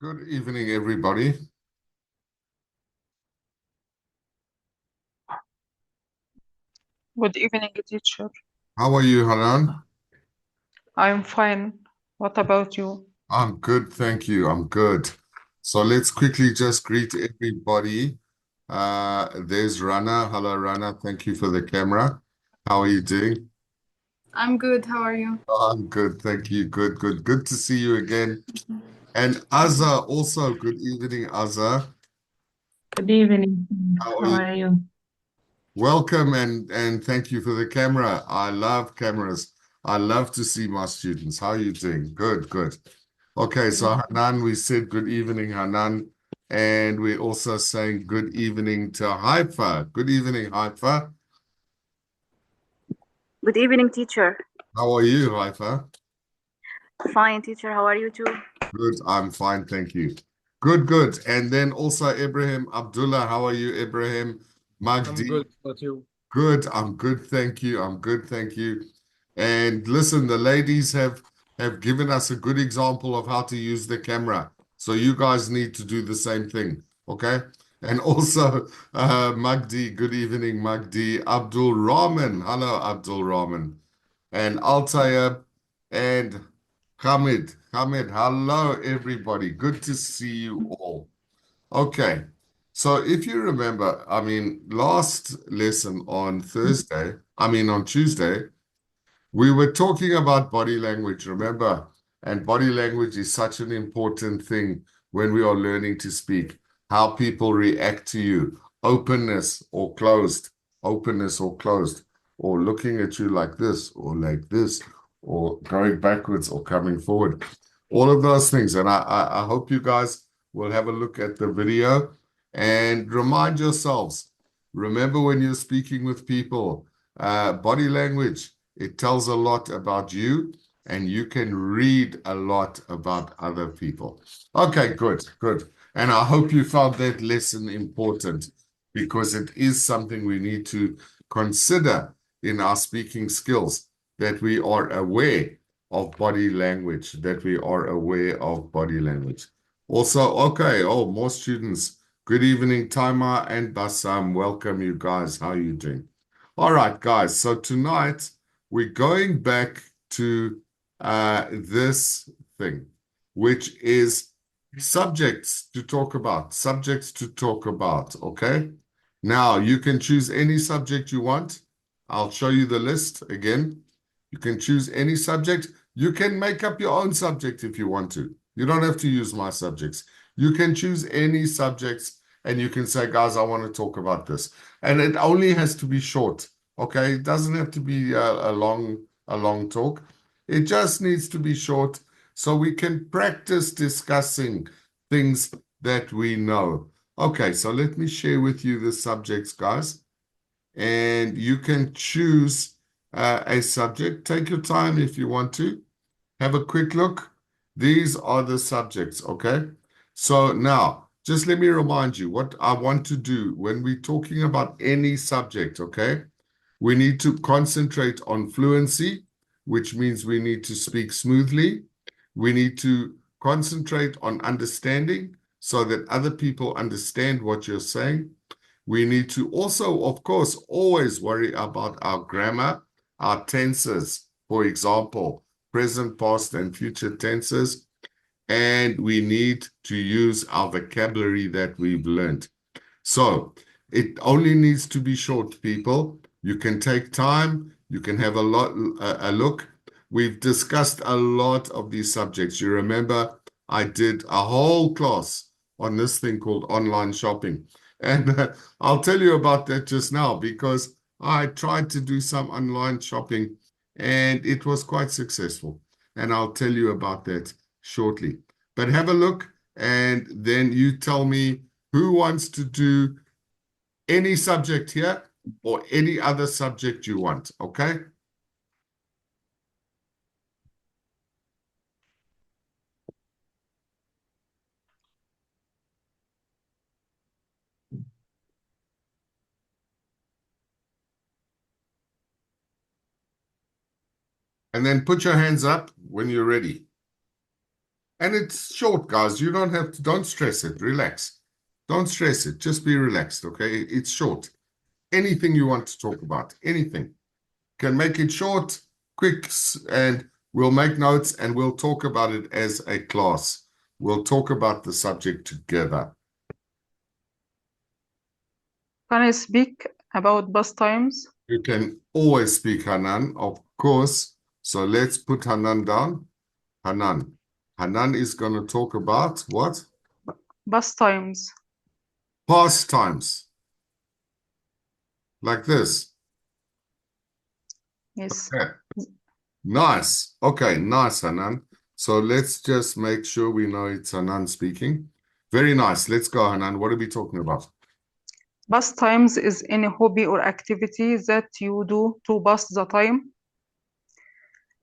Good evening, everybody. Good evening, teacher. How are you, Hanan? I'm fine. What about you? I'm good, thank you. I'm good. So let's quickly just greet everybody. There's Rana. Hello, Rana. Thank you for the camera. How are you doing? I'm good. How are you? I'm good, thank you. Good, good. Good to see you again. And Azza, also, good evening, Azza. Good evening. How are How you? are you? Welcome and thank you for the camera. I love cameras. I love to see my students. How are you doing? Good, good. Okay, so Hanan, we said good evening, Hanan, and we're also saying good evening to Haifa. Good evening, Haifa. Good evening, teacher. How are you, Haifa? Fine, teacher. How are you too? Good, I'm fine, thank you. Good, good. And then also Ibrahim Abdullah. How are you, Ibrahim? I'm Magdi. good, but you? Good, I'm good, thank you. I'm good, thank you. And listen, the ladies have given us a good example of how to use the camera. So you guys need to do the same thing, okay? And also, Magdi, good evening, Magdi. Abdul Rahman, hello, Abdul Rahman. And Altaya and Hamid. Hamid, hello, everybody. Good to see you all. Okay. So if you remember, last lesson on on Tuesday, we were talking about body language, remember? And body language is such an important thing when we are learning to speak, how people react to you, openness or closed, or looking at you like this, or going backwards or coming forward. All of those things. And I hope you guys will have a look at the video and remind yourselves, remember when you're speaking with people, body language. It tells a lot about you, and you can read a lot about other people. Okay, good, good. And I hope you found that lesson important because it is something we need to consider in our speaking skills, that we are aware of body language, that we are aware of body language. Also, okay, more students. Good evening, Taima and Bassam. Welcome, you guys. How are you doing? All right, guys. So tonight we're going back to this thing, which is subjects to talk about. Subjects to talk about. Okay. Now you can choose any subject you want. I'll show you the list again. You can choose any subject. You can make up your own subject if you want to. You don't have to use my subjects. You can choose any subjects and you can say, guys, I want to talk about this. And it only has to be short. Okay, it doesn't have to be a long talk. It just needs to be short so we can practice discussing things that we know. Okay, so let me share with you the subjects, guys. And you can choose a subject. Take your time if you want to. Have a quick look. These are the subjects, okay? So now, just let me remind you what I want to do when we're talking about any subject, okay? We need to concentrate on fluency, which means we need to speak smoothly. We need to concentrate on understanding so that other people understand what you're saying. We need to also, of course, always worry about our grammar, our tenses, for example, present, past, and future tenses. And we need to use our vocabulary that we've learned. So it only needs to be short, people. You can take time. You can have a look. We've discussed a lot of these subjects. You remember I did a whole class on this thing called online shopping. And I'll tell you about that just now because I tried to do some online shopping and it was quite successful. And I'll tell you about that shortly. But have a look and then you tell me who wants to do any subject here or any other subject you want, okay? And then put your hands up when you're ready. And it's short, guys. You don't have to, don't stress it. Relax. Don't stress it. Just be relaxed, okay? It's short. Anything you want to talk about, anything. Can make it short, quick, and we'll make notes and we'll talk about it as a class. We'll talk about the subject together. Can I speak about bus times? You can always speak Hanan, of course. So let's put Hanan down. Hanan. Hanan is going to talk about what? Bus times. Past times. Like this. Yes. Okay. Nice. Okay, nice, Hanan. So let's just make sure we know it's Hanan speaking. Very nice. Let's go, Hanan. What are we talking about? Bus times is any hobby or activity that you do to pass the time.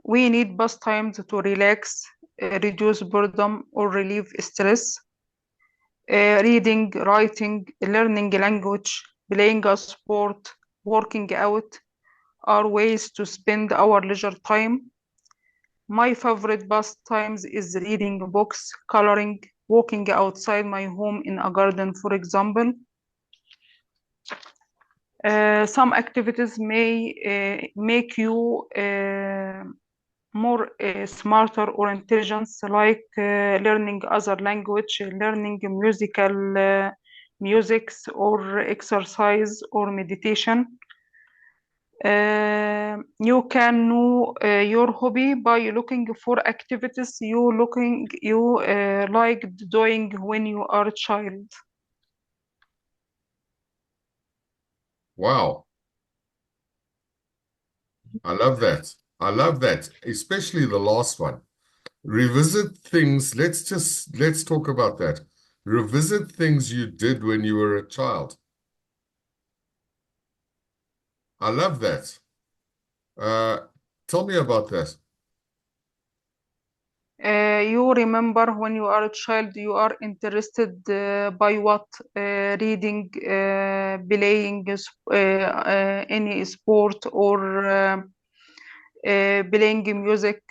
We need bus times to relax, reduce boredom, or relieve stress. Reading, writing, learning language, playing a sport, working out are ways to spend our leisure time. My favorite pastimes is reading books, coloring, walking outside my home in a garden, for example. Some activities may make you more smarter or intelligent, like learning other language, learning musics, or exercise or meditation. You can know your hobby by looking for activities you liked doing when you are a child. Wow. I love that. I love that, especially the last one. Revisit things. Let's talk about that. Revisit things you did when you were a child. I love that. Tell me about that. You remember when you are a child, you are interested by what? Reading, playing any sport, or playing music.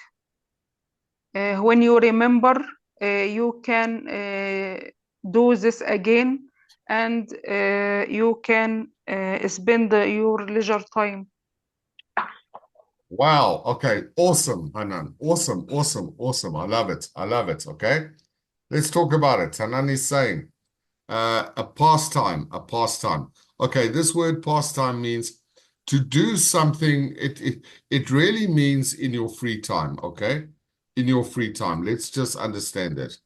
When you remember, you can do this again, and you can spend your leisure time. Wow. Okay. Awesome, Hanan. Awesome, awesome, awesome. I love it. I love it. Okay. Let's talk about it. Hanan is saying a pastime, a pastime. Okay, this word pastime means to do something. It really means in your free time, okay? In your free time. Let's just understand that.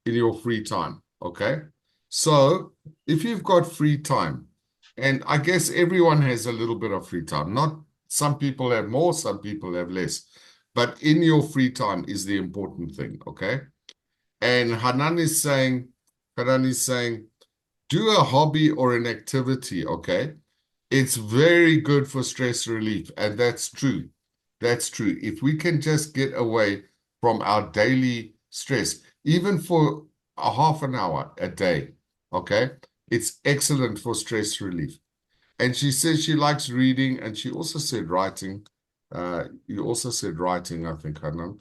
In your free time, okay? So if you've got free time, and I guess everyone has a little bit of free time, not some people have more, some people have less, but in your free time is the important thing, okay? And Hanan is saying, do a hobby or an activity, okay? It's very good for stress relief, and that's true. That's true. If we can just get away from our daily stress, even for a half an hour a day, okay? It's excellent for stress relief. And she says she likes reading, and she also said writing. You also said writing, I think, Hanan.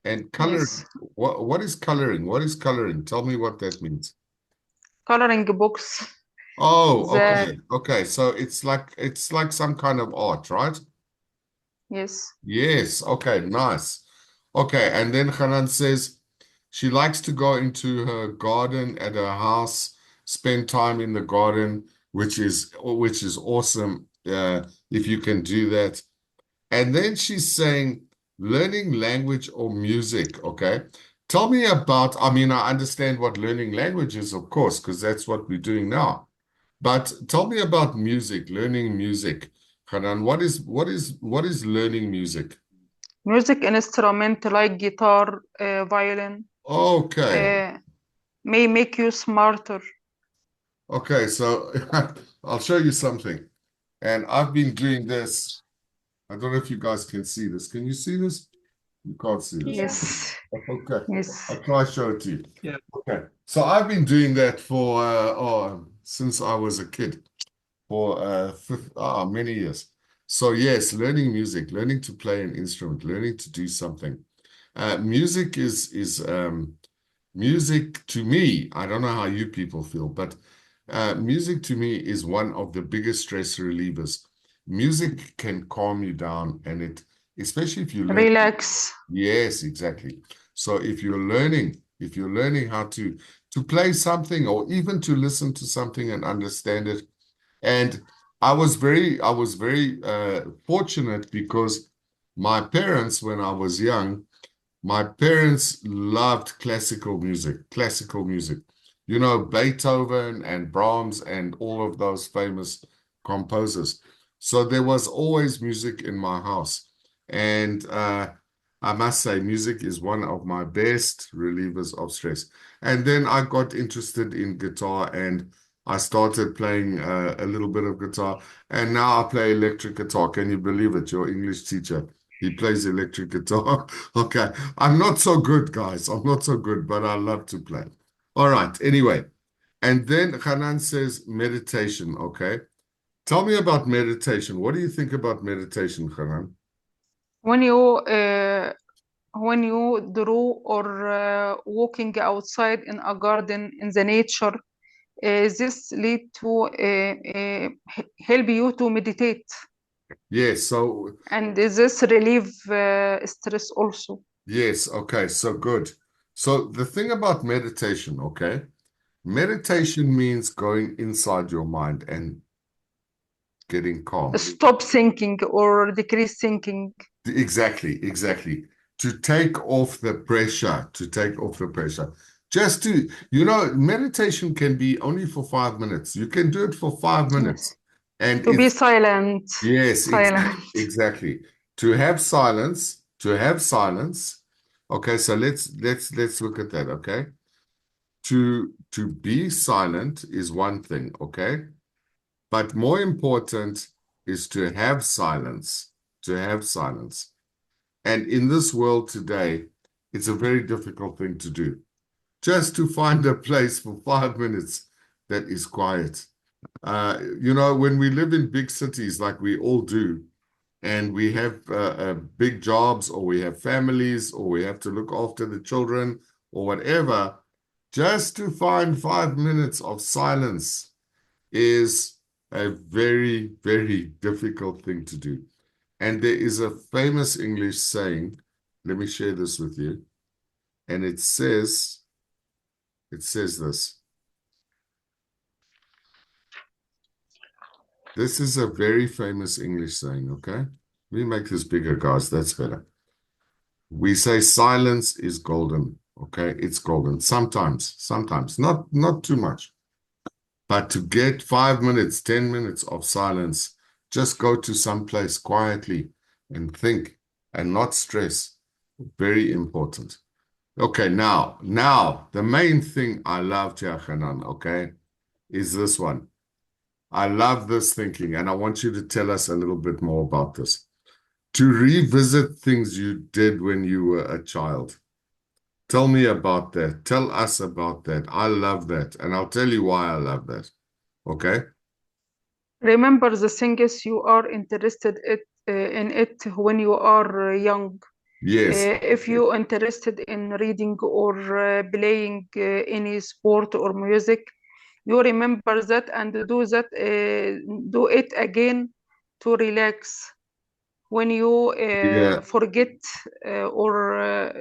And coloring. Yes, What is coloring? What is coloring? Tell me what that means. coloring books. Oh, The okay. Okay. So it's like some kind of art, right? yes, Yes. Okay, nice. Okay, and then Hanan says she likes to go into her garden at her house, spend time in the garden, which is awesome, if you can do that. And then she's saying learning language or music, okay? Tell me about, I mean, I understand what learning language is, of course, because that's what we're doing now. But tell me about music, learning music. Hanan, what is learning music? music instrument like guitar, violin, Okay. uh, may make you smarter. Okay, so I'll show you something. And I've been doing this. I don't know if you guys can see this. Can you see this? You can't see this. Yes, Okay. yes, I'll try to show it to you. Yeah. Okay. So I've been doing that for since I was a kid, for many years. So yes, learning music, learning to play an instrument, learning to do something. Music music to me, I don't know how you people feel, but music to me is one of the biggest stress relievers. Music can calm you down, and especially if you learn. Relax. Yes, exactly. So if you're learning how to play something or even to listen to something and understand it. And I was very fortunate because my parents, when I was young, my parents loved classical music. You know, Beethoven and Brahms and all of those famous composers. So there was always music in my house. And I must say, music is one of my best relievers of stress. And then I got interested in guitar and I started playing a little bit of guitar. And now I play electric guitar. Can you believe it? Your English teacher, he plays electric guitar. Okay. I'm not so good, guys. I'm not so good, but I love to play. All right. Anyway. And then Hanan says meditation. Okay. Tell me about meditation. What do you think about meditation, Hanan? When you draw or walking outside in a garden in the nature, this lead to help you to meditate, Yes. So, and this relieve stress also. yes. Okay. So good. So the thing about meditation, okay? Meditation means going inside your mind and getting calm. Stop thinking or decrease thinking. Exactly, exactly. To take off the pressure, to take off the pressure. Just to, meditation can be only for 5 minutes. You can do it for 5 minutes. Yes. And To be it's, silent. yes, Silent. exactly. To have silence, to have silence. Okay, so let's look at that, okay? To be silent is one thing, okay? But more important is to have silence, to have silence. And in this world today, it's a very difficult thing to do. Just to find a place for 5 minutes that is quiet. When we live in big cities like we all do, and we have big jobs or we have families or we have to look after the children or whatever, just to find 5 minutes of silence is a very, very difficult thing to do. And there is a famous English saying, let me share this with you. And it says this. This is a very famous English saying, okay? Let me make this bigger, guys. That's better. We say silence is golden, okay? It's golden. Sometimes, not too much. But to get 5 minutes, 10 minutes of silence, just go to some place quietly and think and not stress. Very important. Okay, now, the main thing I love, Hanan, okay, is this one. I love this thinking, and I want you to tell us a little bit more about this. To revisit things you did when you were a child. Tell me about that. Tell us about that. I love that, and I'll tell you why I love that. Okay? Remember the things you are interested in it when you are young. Yes. If you interested in reading or playing any sport or music, you remember that and do it again to relax. When you Yeah. forget or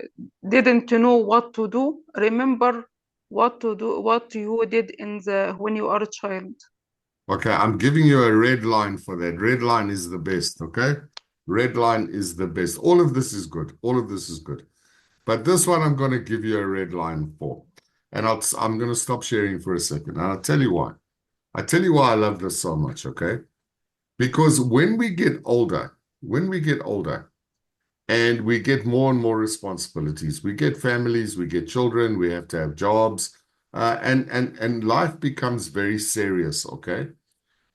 didn't know what to do, remember what to do, what you did when you are a child. Okay, I'm giving you a red line for that. Red line is the best, okay? Red line is the best. All of this is good. All of this is good. But this one I'm going to give you a red line for. And I'm going to stop sharing for a second. And I'll tell you why. I tell you why I love this so much, okay? Because when we get older and we get more and more responsibilities, we get families, we get children, we have to have jobs, and life becomes very serious, okay?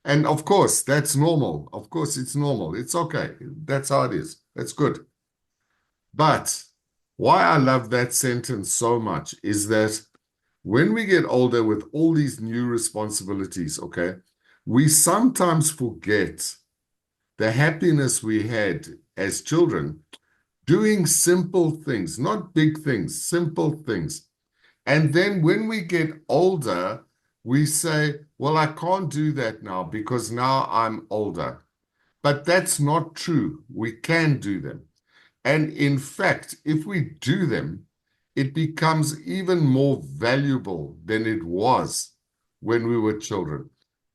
And of course, that's normal. Of course, it's normal. It's okay. That's how it is. That's good. But why I love that sentence so much is that when we get older with all these new responsibilities, okay, we sometimes forget the happiness we had as children doing simple things, not big things, simple things. And then when we get older, we say, well, I can't do that now because now I'm older. But that's not true. We can do them. And in fact, if we do them, it becomes even more valuable than it was when we were children.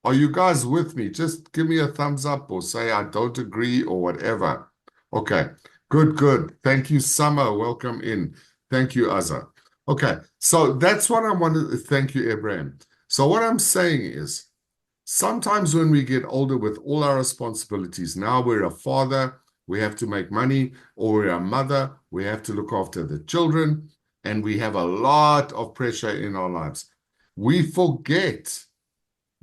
Are you guys with me? Just give me a thumbs up or say I don't agree or whatever. Okay, good, good. Thank you, Summer. Welcome in. Thank you, Azza. Okay, so that's what I wanted to thank you, Abraham. So what I'm saying is, sometimes when we get older with all our responsibilities, now we're a father, we have to make money, or we're a mother, we have to look after the children, and we have a lot of pressure in our lives. We forget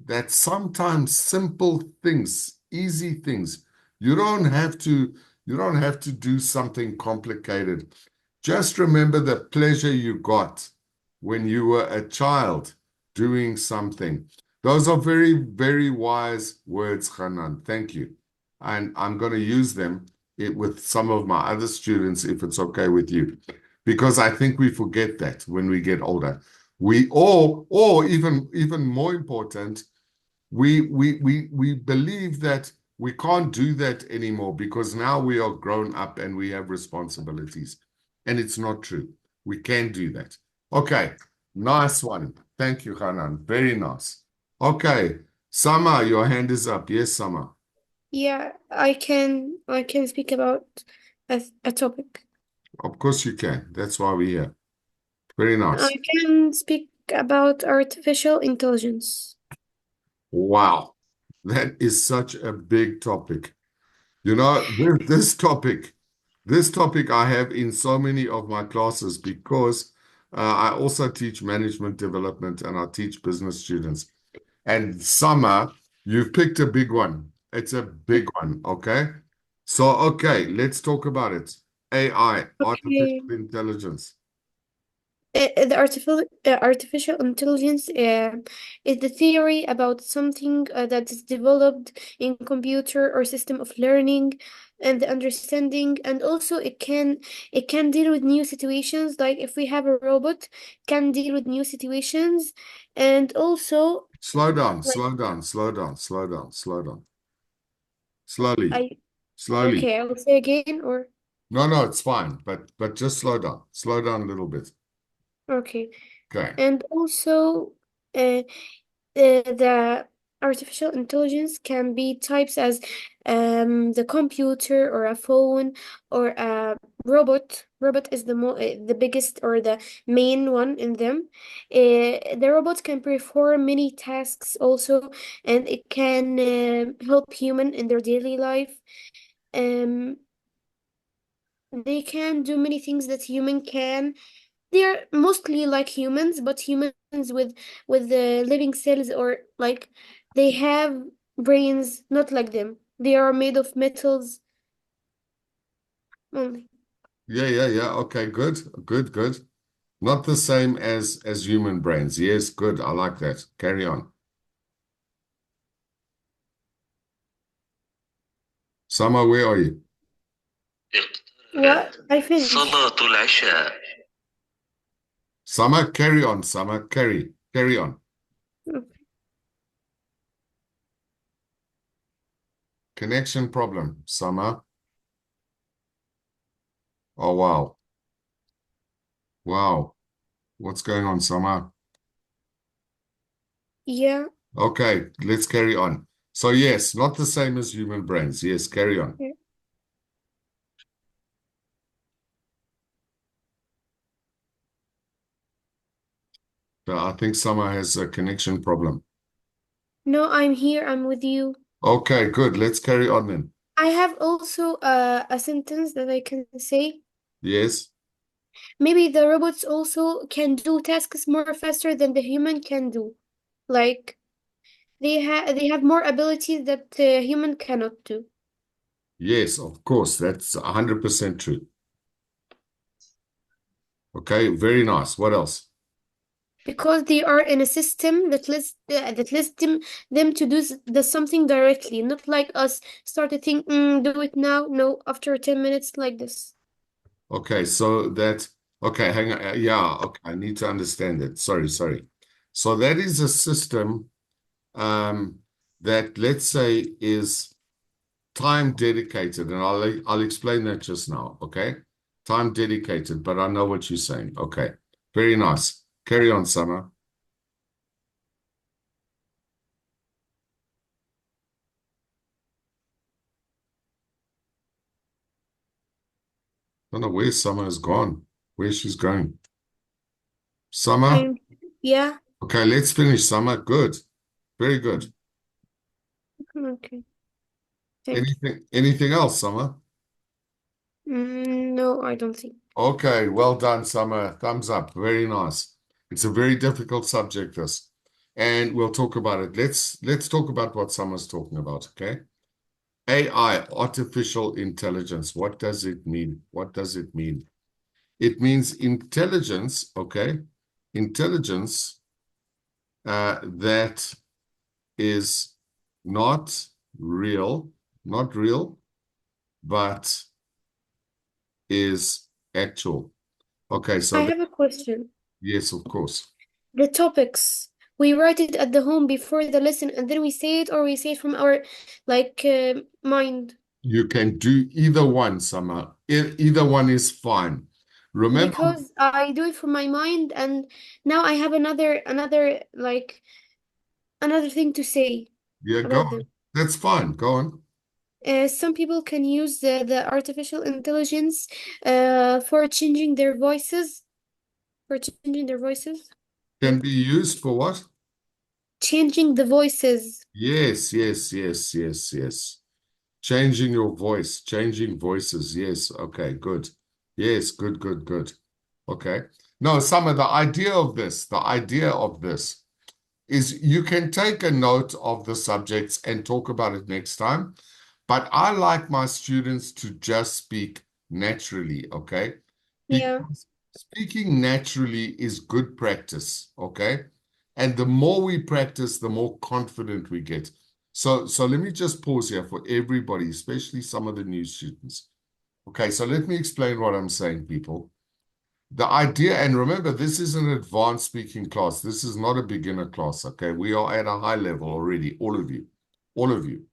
that sometimes simple things, easy things, you don't have to do something complicated. Just remember the pleasure you got when you were a child doing something. Those are very, very wise words, Hanan. Thank you. And I'm going to use them with some of my other students, if it's okay with you, because I think we forget that when we get older. We all, or even more important, we believe that we can't do that anymore because now we are grown up and we have responsibilities. And it's not true. We can do that. Okay, nice one. Thank you, Hanan. Very nice. Okay, Sama, your hand is up. Yes, Sama. Yeah, I can speak about a topic. Of course you can. That's why we're here. Very nice. I can speak about artificial intelligence. Wow, that is such a big topic. You know, this topic I have in so many of my classes because I also teach management development and I teach business students. And Summer, you've picked a big one. It's a big one, okay? So, okay, let's talk about it. AI, Okay. artificial intelligence. The artificial intelligence is the theory about something that is developed in computer or system of learning and the understanding, and also it can deal with new situations. Like if we have a robot, can deal with new situations, and also Slow down, like slow down, slow down, slow down, slow down. Slowly, I slowly. okay, I will say again or No, it's fine, but just slow down. Slow down a little bit. okay, Okay. and also. Uh, the artificial intelligence can be types as the computer or a phone or a robot. Robot is the biggest or the main one in them. The robot can perform many tasks also, and it can help human in their daily life. Um, they can do many things that human can. They're mostly like humans, but humans with the living cells or like they have brains, not like them. They are made of metals only. Yeah. Okay, good, good, good. Not the same as human brains. Yes, good. I like that. Carry on. Sama, where are you? What? I finished. صلاة العشاء. Sama, carry on. Sama, carry on. Connection problem. Sama. Oh, wow. Wow. What's going on, Sama? Yeah. Okay, let's carry on. So, yes, not the same as human brains. Yes, carry on. Yeah. So I think Sama has a connection problem. No, I'm here. I'm with you. Okay, good. Let's carry on then. I have also a sentence that I can say. Yes. Maybe the robots also can do tasks more faster than the human can do. Like they have more abilities that the human cannot do. Yes, of course. That's 100% true. Okay, very nice. What else? Because they are in a system that lets them to do something directly, not like us start to think, do it now, no, after 10 minutes like this. Okay, so that, Okay, hang on. Yeah, okay, I need to understand it. Sorry. So that is a system that, let's say, is time dedicated, and I'll explain that just now, okay? Time dedicated, but I know what you're saying. Okay, very nice. Carry on, Summer. I don't know where Summer has gone, where she's going. Summer? Yeah, Okay, let's finish, Summer. Good. Very good. okay. Thank you. Anything else, Summer? No, I don't think. Okay, well done, Summer. Thumbs up. Very nice. It's a very difficult subject, this. And we'll talk about it. Let's talk about what Summer's talking about, okay? AI, artificial intelligence. What does it mean? What does it mean? It means intelligence, okay? Intelligence that is not real, but is actual. Okay, so I have a question. yes, of course. The topics, we write it at the home before the lesson and then we say it, or we say it from our mind. You can do either one, Summer. Either one is fine. Remember, Because I do it from my mind and now I have another thing to say yeah, go about on. them. That's fine. Go on. Some people can use the artificial intelligence for changing their voices. For changing their voices. Can be used for what? Changing the voices. Yes. Changing your voice, changing voices. Yes. Okay, good. Yes, good. Okay. No, Summer, the idea of this is you can take a note of the subjects and talk about it next time. But I like my students to just speak naturally, okay? Yeah. Because speaking naturally is good practice, okay? And the more we practice, the more confident we get. So let me just pause here for everybody, especially some of the new students. Okay, so let me explain what I'm saying, people. The idea, and remember, this is an advanced speaking class. This is not a beginner class, okay? We are at a high level already, all of you, all of you.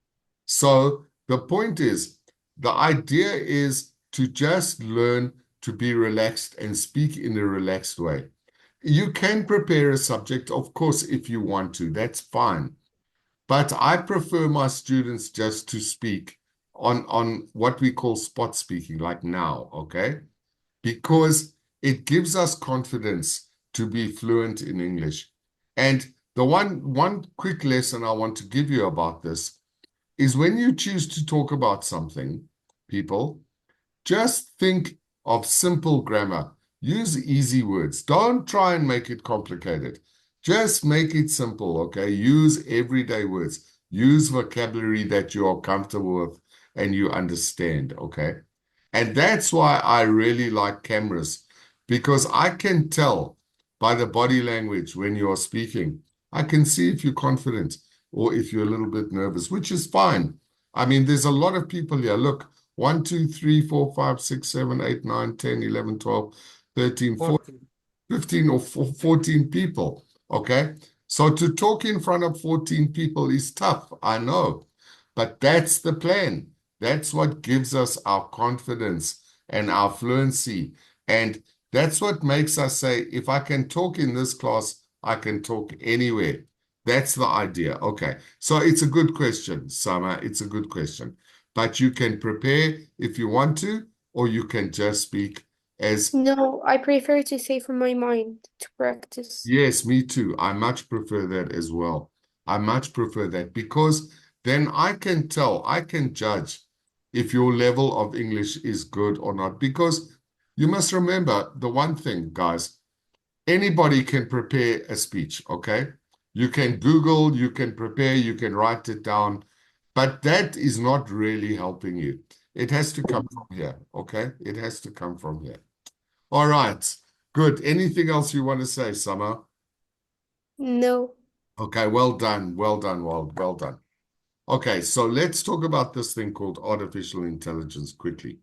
So the point is, the idea is to just learn to be relaxed and speak in a relaxed way. You can prepare a subject, of course, if you want to, that's fine. But I prefer my students just to speak on what we call spot speaking, like now, okay? Because it gives us confidence to be fluent in English. And the one quick lesson I want to give you about this is when you choose to talk about something, people, just think of simple grammar. Use easy words. Don't try and make it complicated. Just make it simple, okay? Use everyday words. Use vocabulary that you are comfortable with and you understand, okay? And that's why I really like cameras, because I can tell by the body language when you're speaking. I can see if you're confident or if you're a little bit nervous, which is fine. I mean, there's a lot of people here. Look, 1, 2, 3, 4, 5, 6, 7, 8, 9, 10, 11, 12, 13, 14, 15 or 14 people. Okay. So to talk in front of 14 people is tough. I know, but that's the plan. That's what gives us our confidence and our fluency. And that's what makes us say, if I can talk in this class, I can talk anywhere. That's the idea. Okay. So it's a good question, Sama. It's a good question. But you can prepare if you want to, or you can just speak as, No, I prefer to say from my mind to practice. yes, me too. I much prefer that as well. I much prefer that because then I can tell, I can judge if your level of English is good or not. Because you must remember the one thing, guys, anybody can prepare a speech, okay? You can Google, you can prepare, you can write it down, but that is not really helping you. It has to come from here, okay? It has to come from here. All right, good. Anything else you want to say, Summer? No. Okay, well done, well done. Okay, so let's talk about this thing called artificial intelligence quickly.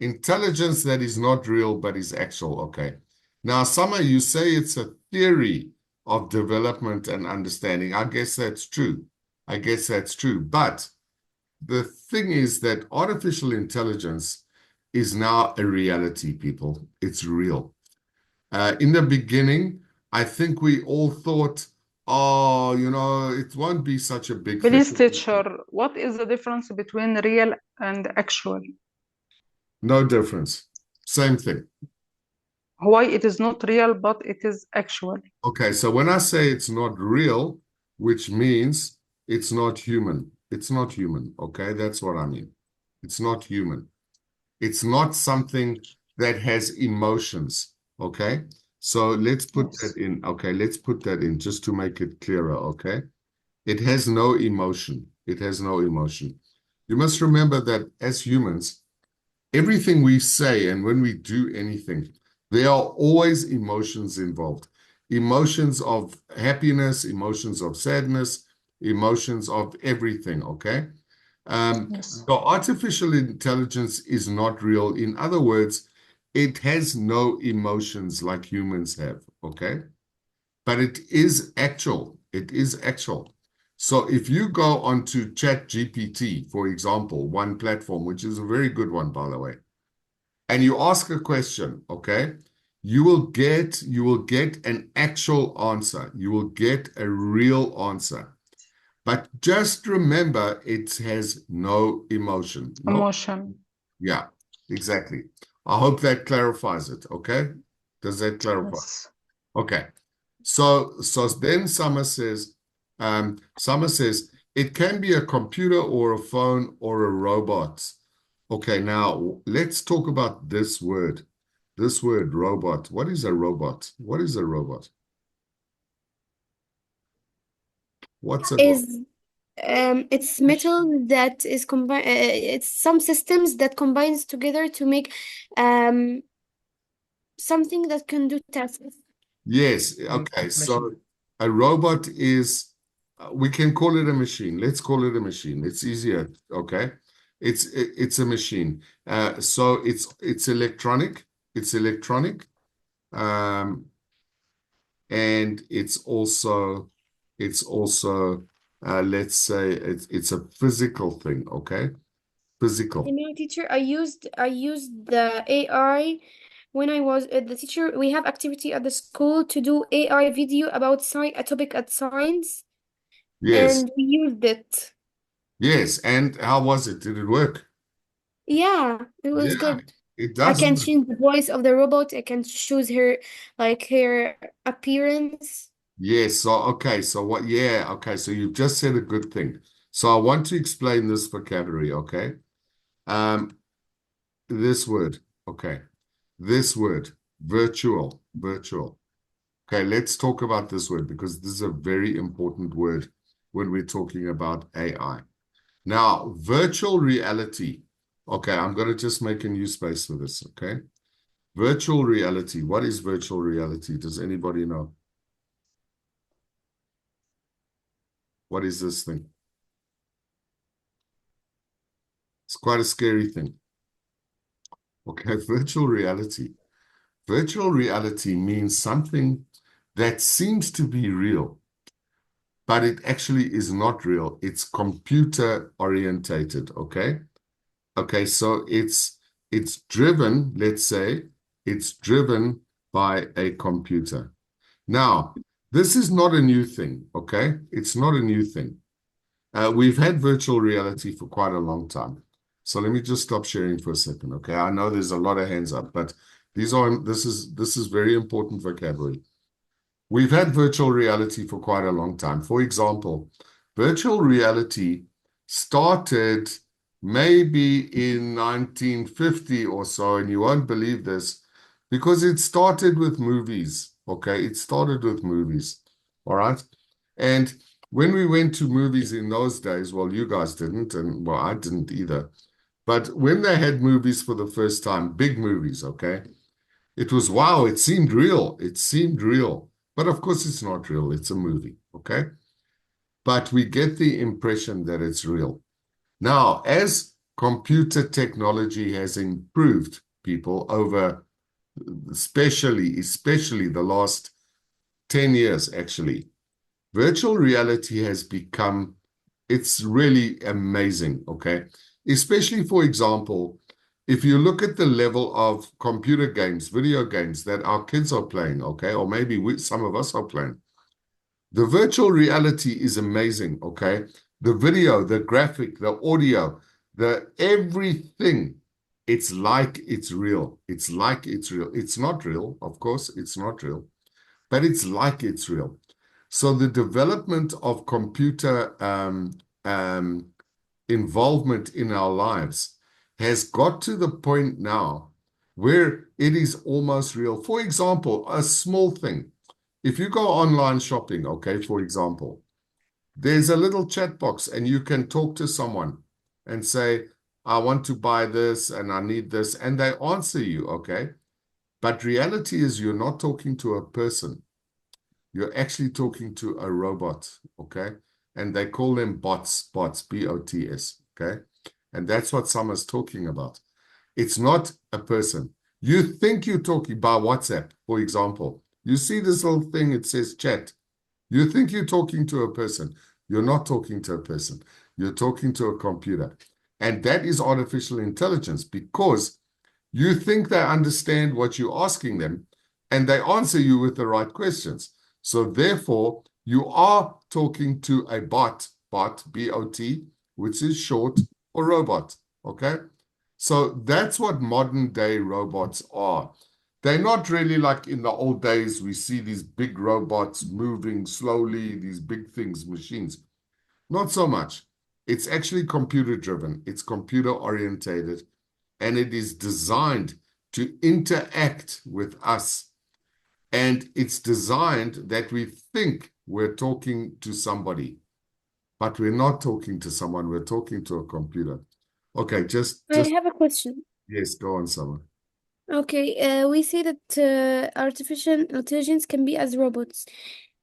Intelligence that is not real but is actual. Okay. Now, Summer, you say it's a theory of development and understanding. I guess that's true. I guess that's true. But the thing is that artificial intelligence is now a reality, people. It's real. In the beginning, I think we all thought, oh, it won't be such a big thing. Please, teacher, what is the difference between real and actual? No difference. Same thing. Why it is not real, but it is actual? Okay, so when I say it's not real, which means it's not human. It's not human, okay? That's what I mean. It's not human. It's not something that has emotions, okay? So let's put Yes. that in. Okay, let's put that in just to make it clearer, okay? It has no emotion. It has no emotion. You must remember that as humans, everything we say and when we do anything, there are always emotions involved. Emotions of happiness, emotions of sadness, emotions of everything, okay? Yes. The artificial intelligence is not real. In other words, it has no emotions like humans have, okay? But it is actual. It is actual. So if you go onto ChatGPT, for example, one platform, which is a very good one, by the way, and you ask a question, okay, you will get an actual answer. You will get a real answer. But just remember, it has no emotion. No, Emotion. yeah, exactly. I hope that clarifies it, okay? Does that clarify? Yes. Okay. So then Summer says, it can be a computer or a phone or a robot. Okay, now let's talk about this word. This word, robot. What is a robot? What is a robot? What's a robot? Is it's metal that is combined. It's some systems that combines together to make um something that can do tasks. Yes, okay. So a robot is, we can call it a machine. Let's call it a machine. It's easier, okay? It's a machine. So it's electronic. It's electronic. And it's also let's say it's a physical thing, okay? Physical. You know, teacher, I used the AI when I was at the teacher. We have activity at the school to do AI video about a topic at science, Yes. and we used it. Yes. And how was it? Did it work? Yeah, it was Yeah, good. it I does can work. change the voice of the robot. I can choose her, like her appearance. Yes. So, okay. So what? Yeah. Okay. So you've just said a good thing. So I want to explain this vocabulary. Okay. Um, this word. Okay. This word, virtual, virtual. Okay. Let's talk about this word because this is a very important word when we're talking about AI. Now, virtual reality. Okay. I'm going to just make a new space for this. Okay. Virtual reality. What is virtual reality? Does anybody know? What is this thing? It's quite a scary thing. Okay, virtual reality. Virtual reality means something that seems to be real, but it actually is not real. It's computer orientated, okay? Okay, so it's driven, let's say, it's driven by a computer. Now, this is not a new thing, okay? It's not a new thing. We've had virtual reality for quite a long time. So let me just stop sharing for a second, okay? I know there's a lot of hands up, but this is very important vocabulary. We've had virtual reality for quite a long time. For example, virtual reality started maybe in 1950 or so, and you won't believe this because it started with movies, okay? It started with movies, all right? And when we went to movies in those days, well, you guys didn't, and well, I didn't either. But when they had movies for the first time, big movies, okay, it was wow, it seemed real. It seemed real. But of course, it's not real. It's a movie, okay? But we get the impression that it's real. Now, as computer technology has improved, people, over especially the last 10 years, actually. Virtual reality has become, it's really amazing, okay? Especially, for example, if you look at the level of computer games, video games that our kids are playing, okay, or maybe some of us are playing, the virtual reality is amazing, okay? The video, the graphic, the audio, the everything, it's like it's real. It's like it's real. It's not real, of course, it's not real, but it's like it's real. So the development of computer involvement in our lives has got to the point now where it is almost real. For example, a small thing. If you go online shopping, okay, for example, there's a little chat box and you can talk to someone and say, I want to buy this and I need this, and they answer you, okay? But reality is you're not talking to a person. You're actually talking to a robot, okay? And they call them bots, B-O-T-S, okay? And that's what Summer's talking about. It's not a person. You think you're talking by WhatsApp, for example. You see this little thing, it says chat. You think you're talking to a person. You're not talking to a person. You're talking to a computer. And that is artificial intelligence, because you think they understand what you're asking them and they answer you with the right questions. So therefore, you are talking to a bot, B-O-T, which is short for robot, okay? So that's what modern day robots are. They're not really like in the old days, we see these big robots moving slowly, these big things, machines. Not so much. It's actually computer driven. It's computer orientated, and it is designed to interact with us. And it's designed that we think we're talking to somebody, but we're not talking to someone. We're talking to a computer. Okay, I have a question. yes, go on, Summer. Okay, we see that artificial intelligence can be as robots.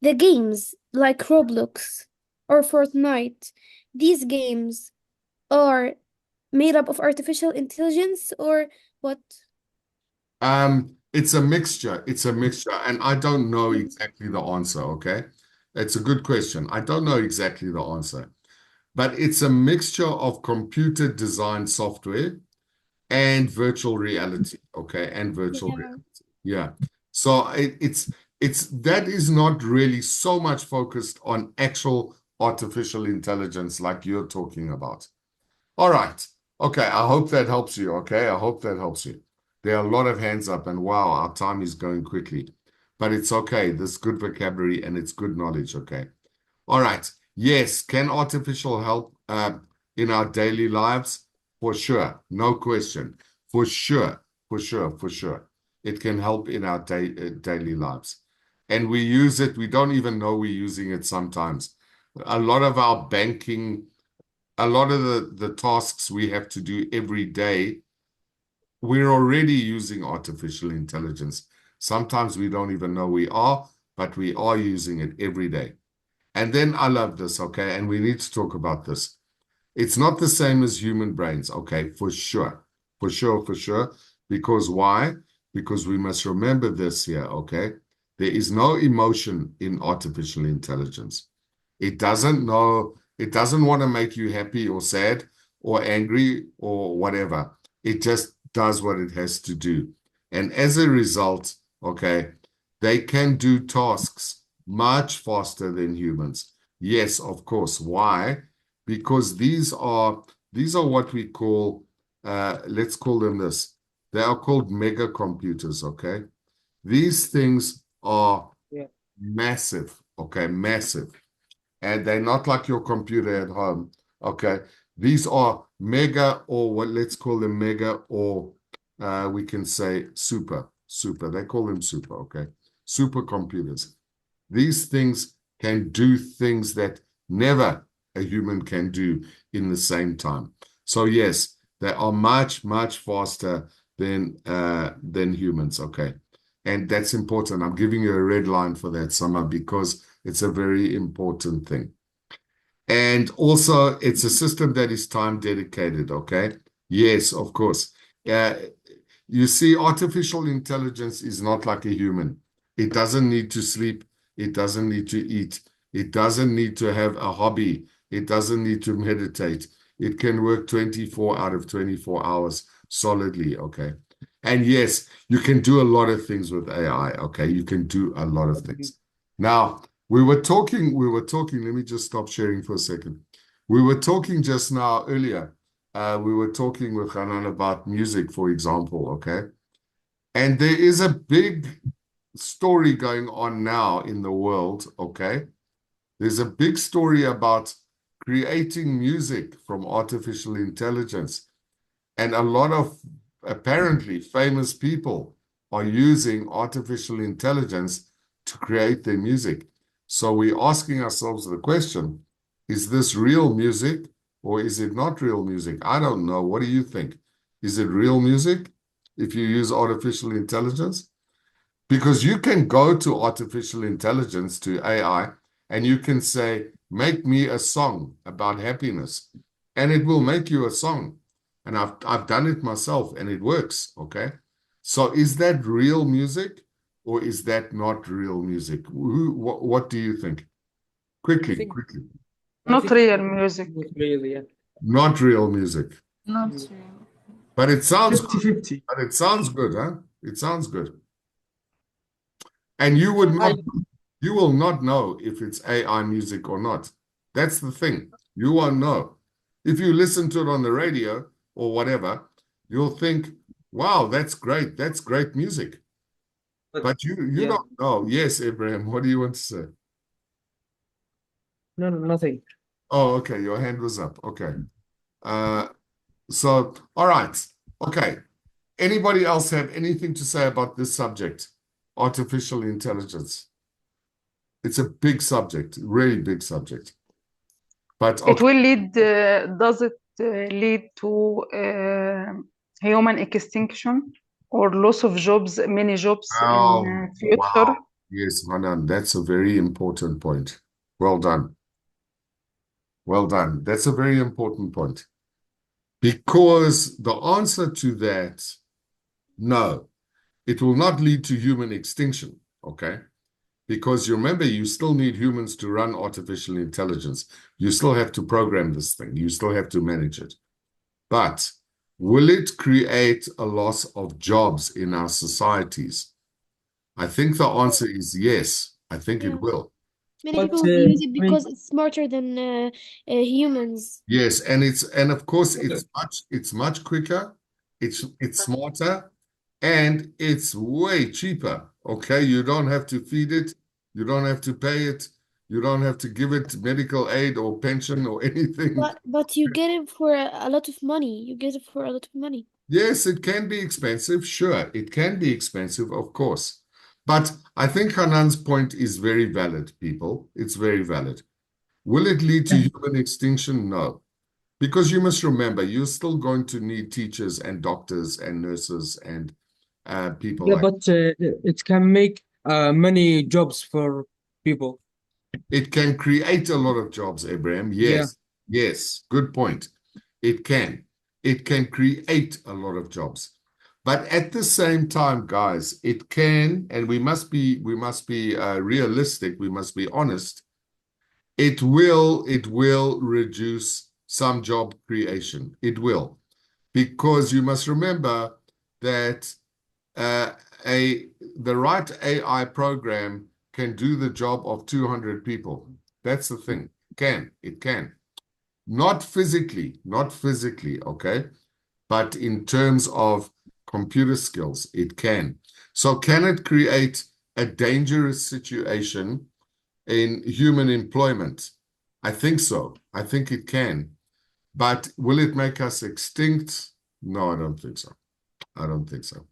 The games like Roblox or Fortnite, these games are made up of artificial intelligence or what? It's a mixture. It's a mixture, and I don't know exactly the answer, okay? It's a good question. I don't know exactly the answer, but it's a mixture of computer design software and virtual reality, okay? And virtual Yeah. reality. Yeah. So it's that is not really so much focused on actual artificial intelligence like you're talking about. All right. Okay. I hope that helps you. Okay. I hope that helps you. There are a lot of hands up, and wow, our time is going quickly. But it's okay. There's good vocabulary and it's good knowledge. Okay. All right. Yes. Can artificial help in our daily lives? For sure. No question. For sure. For sure. For sure. It can help in our daily lives. And we use it. We don't even know we're using it sometimes. A lot of our banking, a lot of the tasks we have to do every day, we're already using artificial intelligence. Sometimes we don't even know we are, but we are using it every day. And then I love this, okay? And we need to talk about this. It's not the same as human brains, okay? For sure. For sure, for sure. Because why? Because we must remember this here, okay? There is no emotion in artificial intelligence. It doesn't know, it doesn't want to make you happy or sad or angry or whatever. It just does what it has to do. And as a result, okay, they can do tasks much faster than humans. Yes, of course. Why? Because these are what we call, let's call them this. They are called mega computers, okay? These things are massive, okay? Massive. And they're not like your computer at home, okay? These are mega, or what, let's call them mega, or we can say super. They call them super, okay? Supercomputers. These things can do things that never a human can do in the same time. So yes, they are much, much faster than humans, okay? And that's important. I'm giving you a red line for that, Summer, because it's a very important thing. And also, it's a system that is time dedicated, okay? Yes, of course. Uh, you see, artificial intelligence is not like a human. It doesn't need to sleep. It doesn't need to eat. It doesn't need to have a hobby. It doesn't need to meditate. It can work 24 out of 24 hours solidly, okay? And yes, you can do a lot of things with AI, okay? You can do a lot of things. Now, we were talking, let me just stop sharing for a second. We were talking just now earlier. We were talking with Hanan about music, for example, okay? And there is a big story going on now in the world, okay? There's a big story about creating music from artificial intelligence. And a lot of apparently famous people are using artificial intelligence to create their music. So we're asking ourselves the question, is this real music or is it not real music? I don't know. What do you think? Is it real music if you use artificial intelligence? Because you can go to artificial intelligence, to AI, and you can say, make me a song about happiness, and it will make you a song. And I've done it myself, and it works, okay? So is that real music, or is that not real music? What do you think? Quickly. Not real music. Not real music. Not real. But it sounds 50-50. But it sounds good, huh? It sounds good. And you will not know if it's AI music or not. That's the thing. You won't know. If you listen to it on the radio or whatever, you'll think, wow, that's great. That's great music. But you don't know. Yes, Ibrahim, what do you want to say? No, nothing. Oh, okay. Your hand was up. Okay. So, all right. Okay. Anybody else have anything to say about this subject? Artificial intelligence. It's a big subject, really big subject. But It okay. will lead, does it lead to human extinction or loss of jobs, many jobs in future? Wow. Yes, Hanan, that's a very important point. Well done. Well done. That's a very important point. Because the answer to that, no, it will not lead to human extinction, okay? Because you remember, you still need humans to run artificial intelligence. You still have to program this thing. You still have to manage it. But will it create a loss of jobs in our societies? I think the answer is yes. I think Yeah. it will. Many But, people will use it I mean- because it's smarter than humans. Yes, and of course it's much quicker, it's smarter, and it's way cheaper. Okay, you don't have to feed it, you don't have to pay it, you don't have to give it medical aid or pension or anything. But you get it for a lot of money. You get it for a lot of money. Yes, it can be expensive, sure, it can be expensive, of course. But I think Hanan's point is very valid, people. It's very valid. Will it lead to human extinction? No. Because you must remember, you're still going to need teachers and doctors and nurses and people Yeah, like but it can make many jobs for people. it can create a lot of jobs, Abraham. Yes, yes, good point. It can. It can create a lot of jobs. But at the same time, guys, it can, and we must be realistic, we must be honest. It will reduce some job creation. It will. Because you must remember that the right AI program can do the job of 200 people. That's the thing. It can. Not physically, okay? But in terms of computer skills, it can. So can it create a dangerous situation in human employment? I think so. I think it can. But will it make us extinct? No, I don't think so. I don't think so.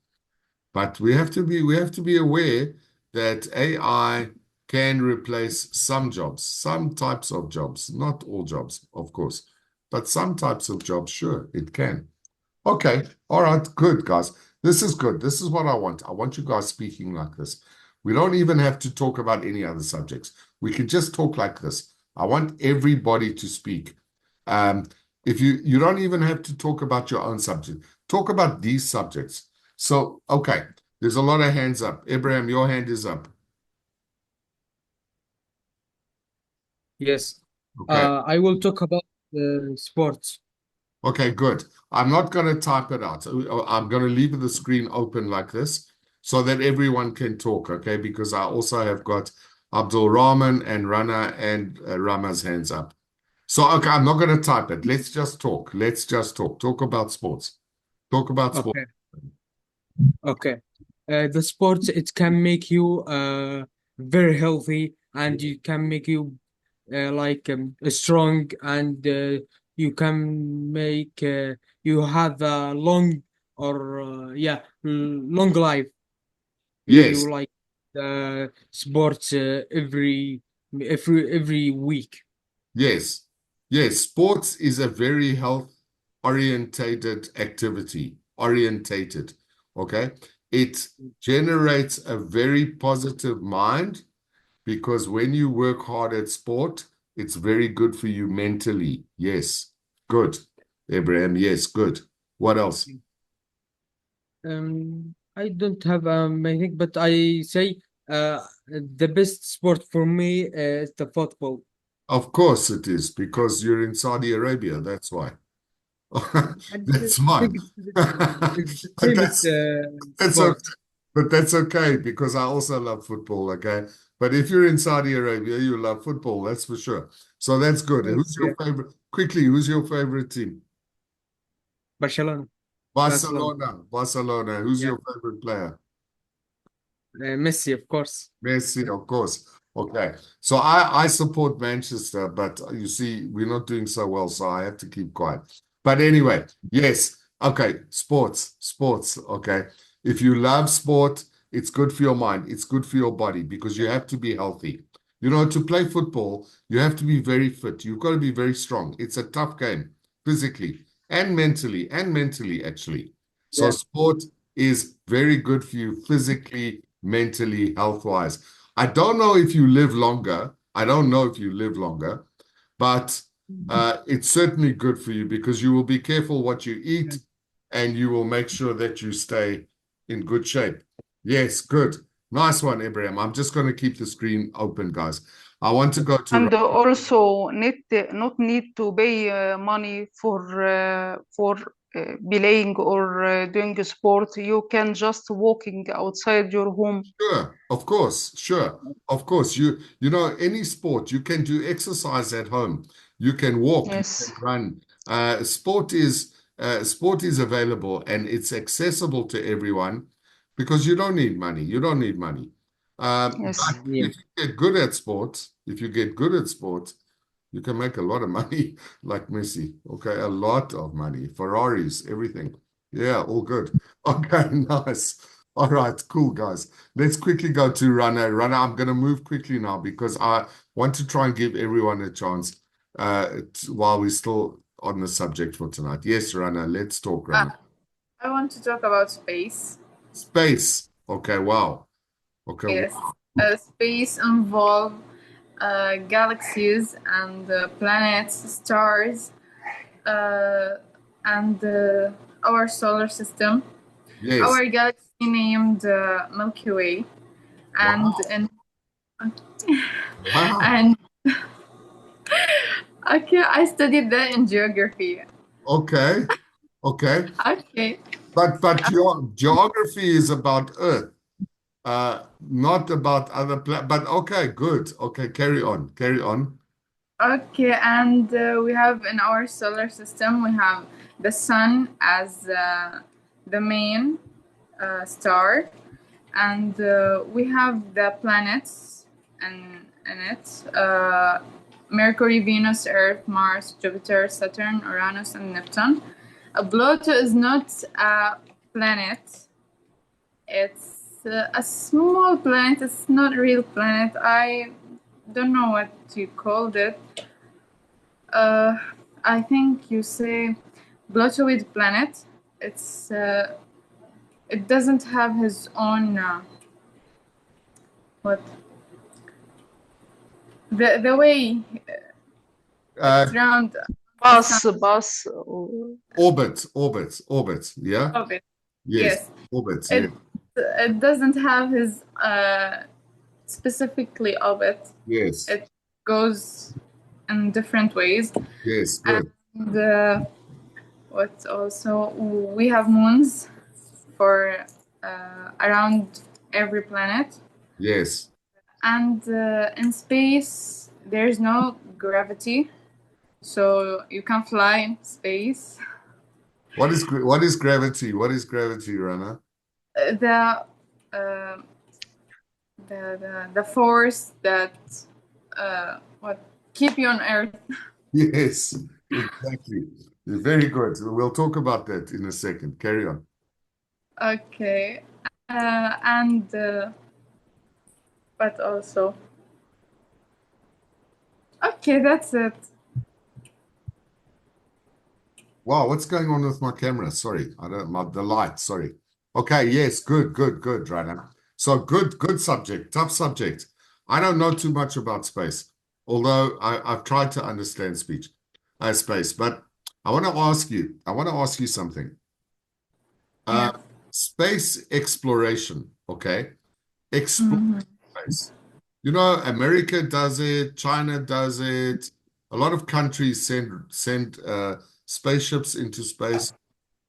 But we have to be aware that AI can replace some jobs, some types of jobs, not all jobs, of course, but some types of jobs, sure, it can. Okay, all right, good, guys. This is good. This is what I want. I want you guys speaking like this. We don't even have to talk about any other subjects. We can just talk like this. I want everybody to speak. If you don't even have to talk about your own subject. Talk about these subjects. So, okay, there's a lot of hands up. Abraham, your hand is up. Yes. Okay. I will talk about sports. Okay, good. I'm not going to type it out. I'm going to leave the screen open like this so that everyone can talk, okay? Because I also have got Abdul Rahman and Rana and Rama's hands up. So, okay, I'm not going to type it. Let's just talk. Let's just talk. Talk about sports. Talk about sports. Okay. Okay. The sports, it can make you very healthy, and you can make you strong, and you can make you have a long or long life if Yes, you like sports every week. yes, yes. Sports is a very health orientated activity, orientated. Okay. It generates a very positive mind because when you work hard at sport, it's very good for you mentally. Yes. Good. Abraham, yes, good. What else? I don't have anything, but I say the best sport for me is the football. Of course it is because you're in Saudi Arabia. That's why. And That's I fine. think it's the But famous that's okay. sport. But that's okay because I also love football, okay? But if you're in Saudi Arabia, you love football, that's for sure. So that's good. Who's Yeah, your favorite? Quickly, who's your favorite team? Barcelona. Barcelona. Barcelona. Barcelona. Who's Yeah, your favorite player? Messi, of course. Messi, of course. Okay. So I support Manchester, but you see, we're not doing so well, so I have to keep quiet. But anyway, yes. Okay. Sports. Sports. Okay. If you love sport, it's good for your mind. It's good for your body because you have to be healthy. You know, to play football, you have to be very fit. You've got to be very strong. It's a tough game, physically and mentally, actually. So Yeah. sport is very good for you physically, mentally, health-wise. I don't know if you live longer. I don't know if you live longer, but it's certainly good for you because you will be careful what you eat and you will make sure that you stay in good shape. Yes, good. Nice one, Abraham. I'm just going to keep the screen open, guys. I want to go to And also not need to pay money for playing or doing sport. You can just walking outside your home. Sure, of course, sure. Of course, you know any sport, you can do exercise at home. You can walk, you Yes, can run. Sport is available and it's accessible to everyone because you don't need money. You don't need money. yes, But Yeah. if you get good at sports, if you get good at sports, you can make a lot of money like Messi. Okay, a lot of money. Ferraris, everything. Yeah, all good. Okay, nice. All right, cool, guys. Let's quickly go to Rana. Rana, I'm going to move quickly now because I want to try and give everyone a chance while we're still on the subject for tonight. Yes, Rana, let's talk, Rana. I want to talk about space. Space. Okay, wow. Okay, Yes, space involve galaxies and planets, stars, uh, and our solar system. yes. Our galaxy named Milky Way, and Wow. and Wow. and okay, I studied that in geography. Okay. Okay. Okay, But geography is about Earth, not about other but okay, good. Okay, carry on. Carry on. okay, and we have in our solar system we have the sun as the main star, and we have the planets in it. Mercury, Venus, Earth, Mars, Jupiter, Saturn, Uranus, and Neptune. Pluto is not a planet. It's a small planet. It's not a real planet. I don't know what you called it. Uh, I think you say Plutoid planet. It's it doesn't have his own what the way Uh, it's round The Bus, sun bus. Orbit. Yeah. orbit. Yes. Yes. Orbit. Yeah. It doesn't have his specifically orbit. Yes. It goes in different ways. Yes. Good. And what also we have moons for around every planet. Yes. And in space, there's no gravity, so you can fly in space. What is gravity? What is gravity, Rana? The uh, the force that what keep you on Earth. Yes, exactly. Very good. We'll talk about that in a second. Carry on. Okay, and but also okay, that's it. Wow, what's going on with my camera? Sorry, the light. Sorry. Okay, yes, good, Rana. So good subject, tough subject. I don't know too much about space, although I've tried to understand space. But I want to ask you something. Yes. Space exploration, okay? Explore Mhm. space. You know, America does it, China does it. A lot of countries send spaceships into space,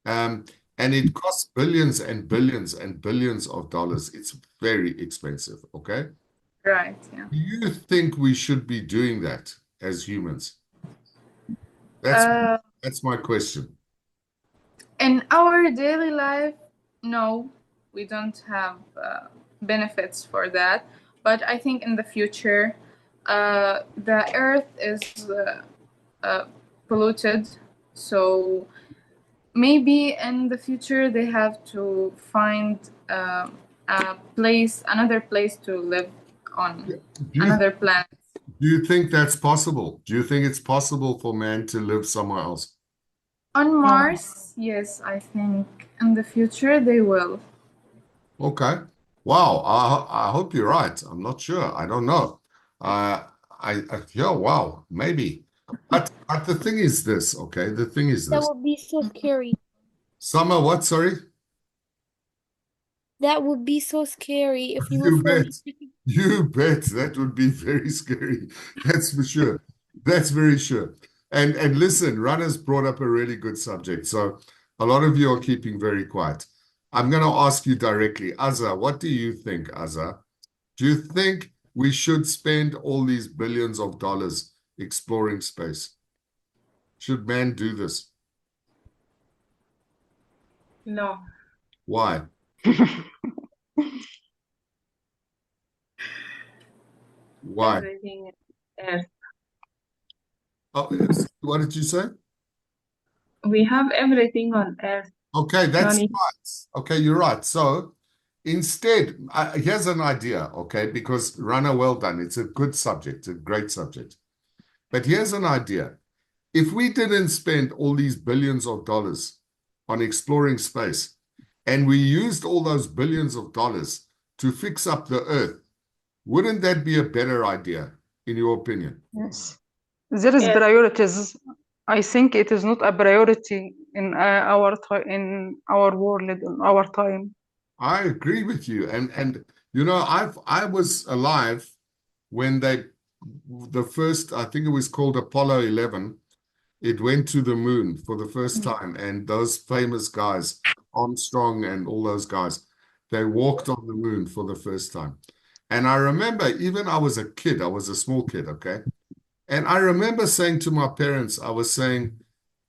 and it costs billions and billions and billions of dollars. It's very expensive, okay? Right. Yeah. Do you think we should be doing that as humans? That's Uh, that's my question. in our daily life, no, we don't have benefits for that. But I think in the future, the Earth is polluted, so maybe in the future they have to find another place to live on, Do you another planet. do you think that's possible? Do you think it's possible for man to live somewhere else? On No. Mars, yes, I think in the future they will. Okay. Wow. I hope you're right. I'm not sure. I don't know. Yeah, wow, maybe. But the thing is this, okay? The thing is That this. would be so scary. Summer, what? Sorry? That would be so scary if we were You bet. floating. You bet. That would be very scary. That's for sure. That's very sure. And listen, Runners brought up a really good subject. So a lot of you are keeping very quiet. I'm going to ask you directly, Azza, what do you think, Azza? Do you think we should spend all these billions of dollars exploring space? Should man do this? No, Why? Why? everything is Earth. Oh, what did you say? We have everything on Earth. Okay, No that's need. right. Okay, you're right. So instead, here's an idea, okay, because Rana, well done. It's a good subject, a great subject. But here's an idea. If we didn't spend all these billions of dollars on exploring space, and we used all those billions of dollars to fix up the Earth, wouldn't that be a better idea, in your opinion? Yes. There is Yes, priorities. I think it is not a priority in in our world, in our time. I agree with you. And you know, I was alive when the first, I think it was called Apollo 11, it went to the moon for the first time. And those famous guys, Armstrong and all those guys, they walked on the moon for the first time. And I remember, even I was a kid, I was a small kid, okay? And I remember saying to my parents, I was saying,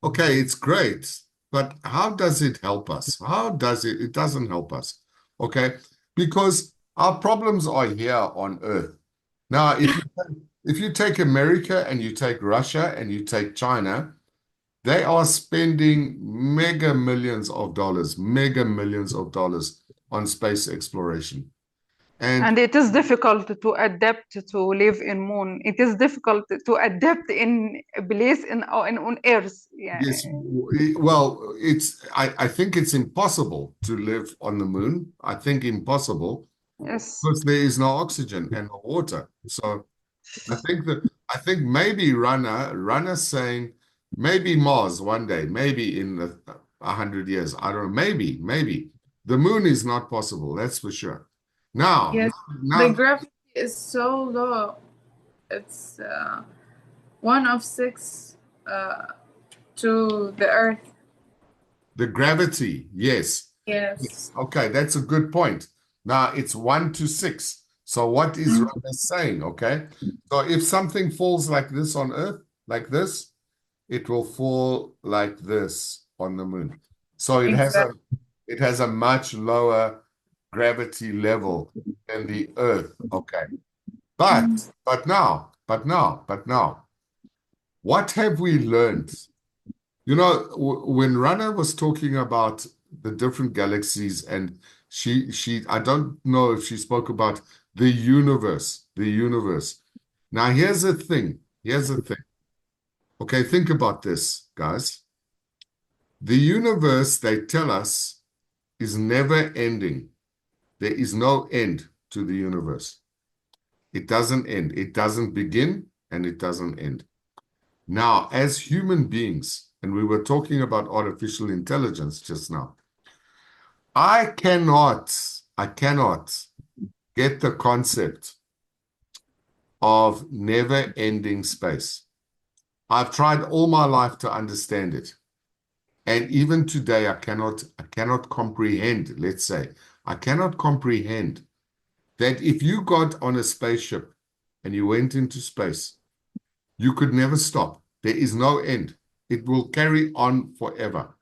okay, it's great, but how does it help us? How does it? It doesn't help us, okay? Because our problems are here on Earth. Now, if you take America and you take Russia and you take China, they are spending mega millions of dollars on space exploration. And it is difficult to adapt to live in moon. It is difficult to adapt in a place on Earth. Yeah. Yes, well, I think it's impossible to live on the moon. I think impossible Yes. because there is no oxygen and no water. So I think maybe Rana saying Maybe Mars one day, maybe in 100 years. I don't know. Maybe. The moon is not possible, that's for sure. Now, Yes, the now gravity is so low. It's 1 of 6 uh, to the Earth. the gravity, yes. Yes. Okay, that's a good point. Now it's 1 to 6. So what is Mm. Rana saying? Okay. So if something falls like this on Earth, like this, it will fall like this on the moon. So Exactly. it has a much lower gravity level than the Earth. Okay. Mm. But now, what have we learned? You know, when Rana was talking about the different galaxies, and I don't know if she spoke about the universe, the universe. Now, here's the thing. Here's the thing. Okay, think about this, guys. The universe, they tell us, is never ending. There is no end to the universe. It doesn't end. It doesn't begin and it doesn't end. Now, as human beings, and we were talking about artificial intelligence just now, I cannot get the concept of never-ending space. I've tried all my life to understand it. And even today, I cannot comprehend, let's say, I cannot comprehend that if you got on a spaceship and you went into space, you could never stop. There is no end. It will carry on forever.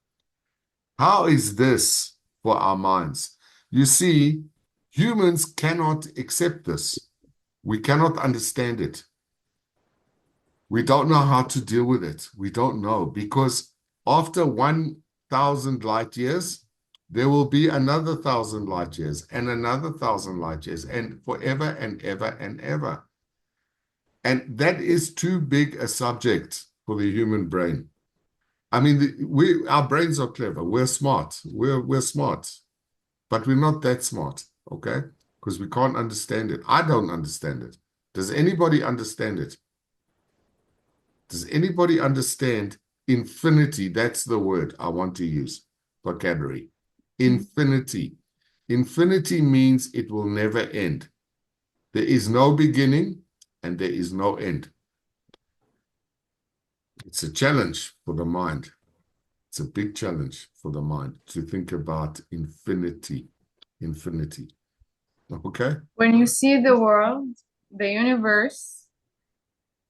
How is this for our minds? You see, humans cannot accept this. We cannot understand it. We don't know how to deal with it. We don't know, because after 1,000 light years, there will be another 1,000 light years and another 1,000 light years, and forever and ever and ever. And that is too big a subject for the human brain. I mean, our brains are clever. We're smart. We're smart, but we're not that smart, okay? Because we can't understand it. I don't understand it. Does anybody understand it? Does anybody understand infinity? That's the word I want to use, vocabulary. Infinity. Infinity means it will never end. There is no beginning and there is no end. It's a challenge for the mind. It's a big challenge for the mind to think about infinity. Infinity. Okay? When you see the world, the universe,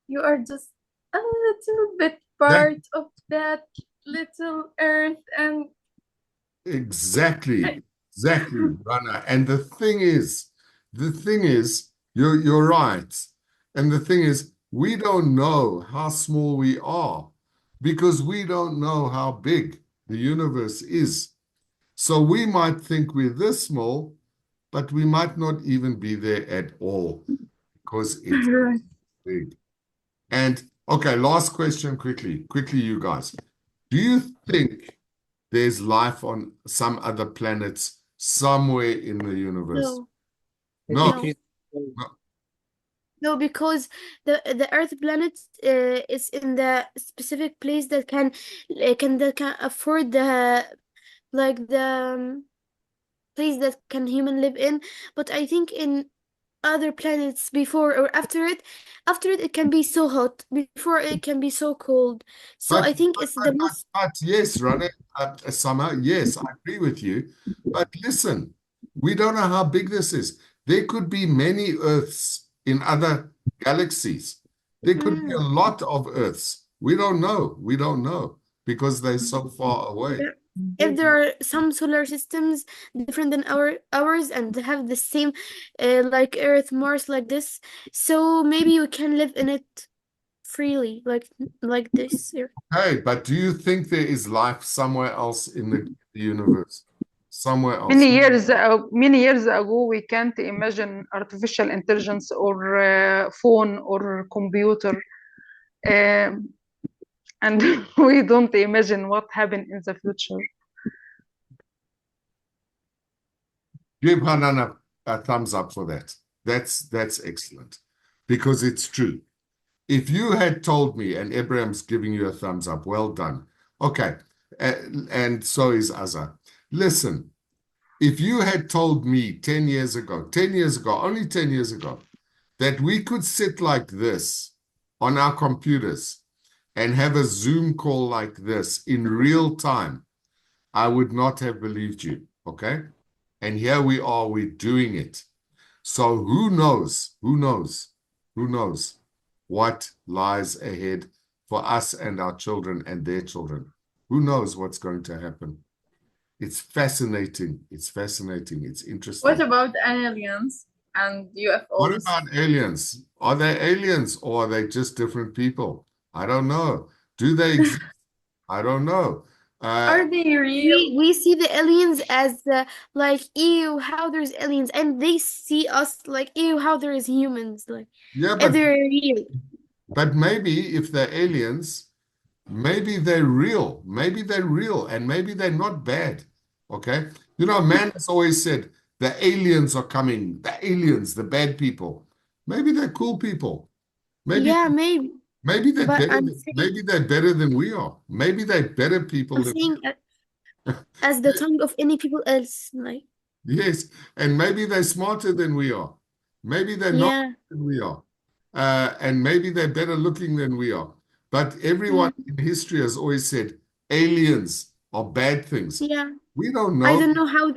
you are just a little bit That part of that little Earth, and exactly, Rana. And the thing is, you're right. And the thing is, we don't know how small we are because we don't know how big the universe is. So we might think we're this small, but we might not even be there at all because it's big. And okay, last question quickly, you guys. Do you think there's life on some other planets somewhere in the universe? No, I No, think no, no. no, because the Earth planet is in the specific place that can afford the like the place that can human live in. But I think in other planets before or after it can be so hot. Before it can be so cold. So But, I think it's the most. yes, Rana, Summer, yes, I agree with you. But listen, we don't know how big this is. There could be many Earths in other galaxies. There could be a Mm. lot of Earths. We don't know. We don't know because they're so far away. If there are some solar systems different than ours and have the same like Earth, Mars like this, so maybe we can live in it freely like this here. Hey, but do you think there is life somewhere else in the universe? Somewhere else? Many years ago, we can't imagine artificial intelligence or phone or computer, um, and we don't imagine what happen in the future. Give Hanan a thumbs up for that. That's excellent because it's true. if you had told me, and Abraham's giving you a thumbs up, well done. Okay, and so is Azza. Listen, if you had told me 10 years ago, only 10 years ago, that we could sit like this on our computers and have a Zoom call like this in real time, I would not have believed you, okay? And here we are, we're doing it. So who knows what lies ahead for us and our children and their children? Who knows what's going to happen? It's fascinating. It's interesting. What about aliens and What UFOs? about aliens? Are they aliens or are they just different people? I don't know. Do they exist? I don't know. Are they real? We see the aliens as like ew, how there's aliens, and they see us like ew, how there's humans, like Yeah, and they're real. but maybe if they're aliens, maybe they're real. Maybe they're real and maybe they're not bad. Okay? You know, man has always said the aliens are coming, the aliens, the bad people. Maybe they're cool people. Maybe Yeah, maybe. maybe they're But better maybe they're better than we are. Maybe they're better people I'm than we saying as the tongue of any people else, like Yes, and maybe they're smarter than we are. Maybe they're not yeah, than we are. And maybe they're better looking than we are. But everyone yeah, in history has always said aliens are bad things. yeah. We don't I know. don't know how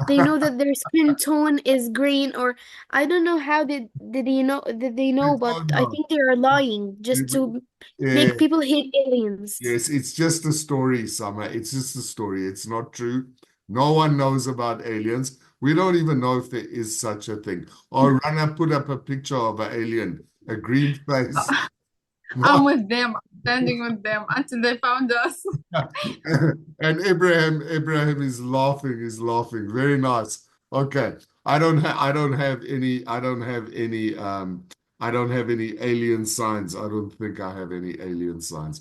they know that their skin tone is green, or I don't know how did they We know, but don't I know. think they are lying just to Yeah, make people hate aliens. yes, it's just a story, Summer. It's just a story. It's not true. No one knows about aliens. We don't even know if there is such a thing. Or put up a picture of an alien, a green face. I'm with them. I'm standing with them until they found us. And Abraham is laughing, Very nice. Okay. I don't have any alien signs. I don't think I have any alien signs.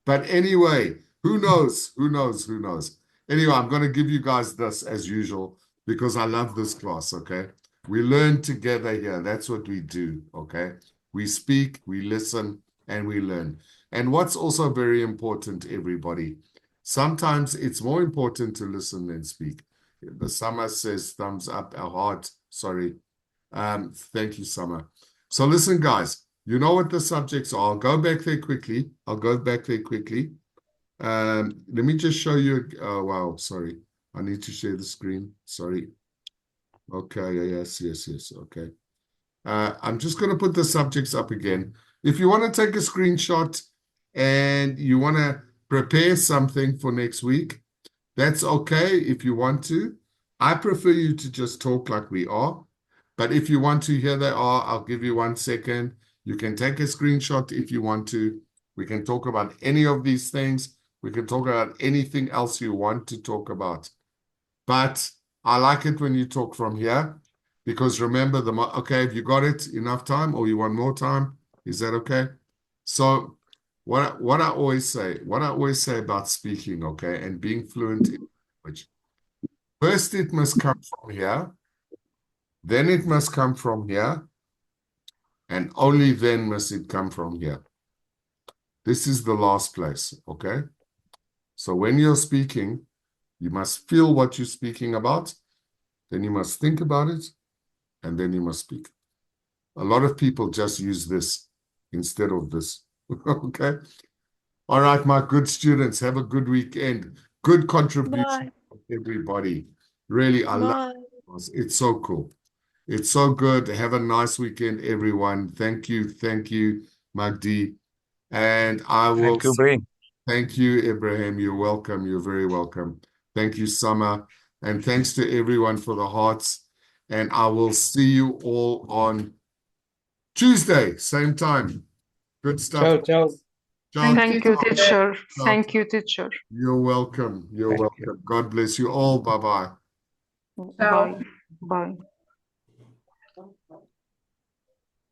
But anyway, who knows? Who knows? Anyway, I'm going to give you guys this as usual because I love this class, okay? We learn together here. That's what we do, okay? We speak, we listen, and we learn. And what's also very important, everybody, sometimes it's more important to listen than speak. The Summer says thumbs up, our heart. Sorry. Thank you, Summer. So listen, guys, you know what the subjects are. I'll go back there quickly. Let me just show you. Oh, wow, sorry. I need to share the screen. Sorry. Okay, yes. Okay. I'm just going to put the subjects up again. If you want to take a screenshot and you want to prepare something for next week, that's okay if you want to. I prefer you to just talk like we are. But if you want to, here they are. I'll give you 1 second. You can take a screenshot if you want to. We can talk about any of these things. We can talk about anything else you want to talk about. But I like it when you talk from here because remember okay, have you got it enough time or you want more time? Is that okay? So what I always say about speaking, okay, and being fluent in language. First, it must come from here. Then it must come from here. And only then must it come from here. This is the last place, okay? So when you're speaking, you must feel what you're speaking about. Then you must think about it. And then you must speak. A lot of people just use this instead of this, okay? All right, my good students, have a good weekend. Good contribution, Bye. everybody. Really, I love Bye. it. It's so cool. It's so good. Have a nice weekend, everyone. Thank you, Magdi. And I will Thank you, Bree. thank you, Ibrahim. You're welcome. You're very welcome. Thank you, Summer. And thanks to everyone for the hearts. And I will see you all on Tuesday, same time. Good stuff. Ciao. Ciao. Thank you, teacher. Ciao. Thank you, teacher. You're welcome. You're Thank welcome. you. God bless you all. Bye-bye. Ciao. Bye. Bye.